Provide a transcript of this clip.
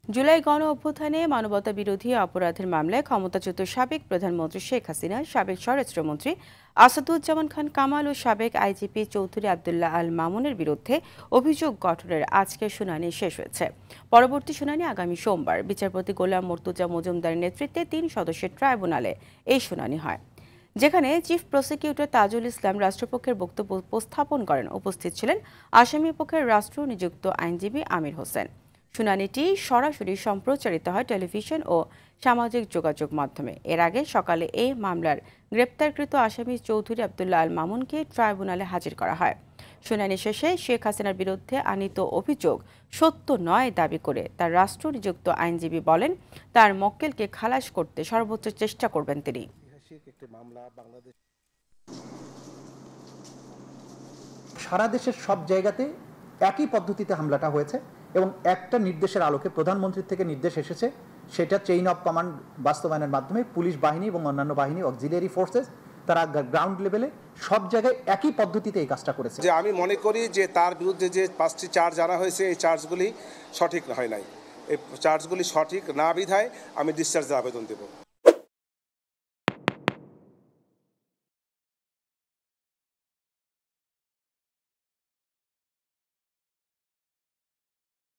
জুলাই গণ অভ্যুত্থানে মানবতা বিরোধী অপরাধের মামলায় ক্ষমতাচ্যুত সাবেক প্রধানমন্ত্রী শেখ হাসিনা, সাবেক স্বরাষ্ট্রমন্ত্রী আসাদুজ্জামান খান কামাল ও সাবেক আইজিপি চৌধুরী আবদুল্লাহ আল মামুনের বিরুদ্ধে অভিযোগ গঠনের আজকের শুনানি শেষ হয়েছে। পরবর্তী শুনানি আগামী সোমবার। বিচারপতি গোলাম মর্তুজা মজুমদারের নেতৃত্বে 3 সদস্যের ট্রাইব্যুনালে এই শুনানি হয়, যেখানে চিফ প্রসিকিউটর তাজুল ইসলাম রাষ্ট্রপক্ষের বক্তব্য উপস্থাপন করেন। উপস্থিত ছিলেন আসামি পক্ষের রাষ্ট্র নিযুক্ত আইনজীবী আমির হোসেন। শুনানিটি সরাসরি সম্প্রচারিত হয় টেলিভিশন ও সামাজিক যোগাযোগ মাধ্যমে। এর আগে সকালে এই মামলার গ্রেপ্তারকৃত আসামি চৌধুরী আবদুল্লাহ আল মামুনকে ট্রাইব্যুনালে হাজির করা হয়। শুনানি শেষে শেখ হাসিনার বিরুদ্ধে আনীত অভিযোগ সত্য নয় দাবি করে তার রাষ্ট্র নিযুক্ত আইনজীবী বলেন, তার মক্কেলকে খালাস করতে সর্বোচ্চ চেষ্টা করবেন তিনি। সারা দেশের সব জায়গাতে একই পদ্ধতিতে হামলাটা হয়েছে এবং একটা নির্দেশের আলোকে প্রধানমন্ত্রীর থেকে নির্দেশ এসেছে, সেটা চেইন অফ কমান্ড বাস্তবায়নের মাধ্যমে পুলিশ বাহিনী এবং অন্যান্য বাহিনী অক্সিলিয়ারি ফোর্সেস তারা গ্রাউন্ড লেভেলে সব জায়গায় একই পদ্ধতিতে এই কাজটা করেছে। যে আমি মনে করি যে তার বিরুদ্ধে যে 5টি চার্জ আনা হয়েছে এই চার্জগুলি সঠিক হয় নাই। এই চার্জগুলি সঠিক না বিধায় আমি ডিসচার্জের আবেদন দেব।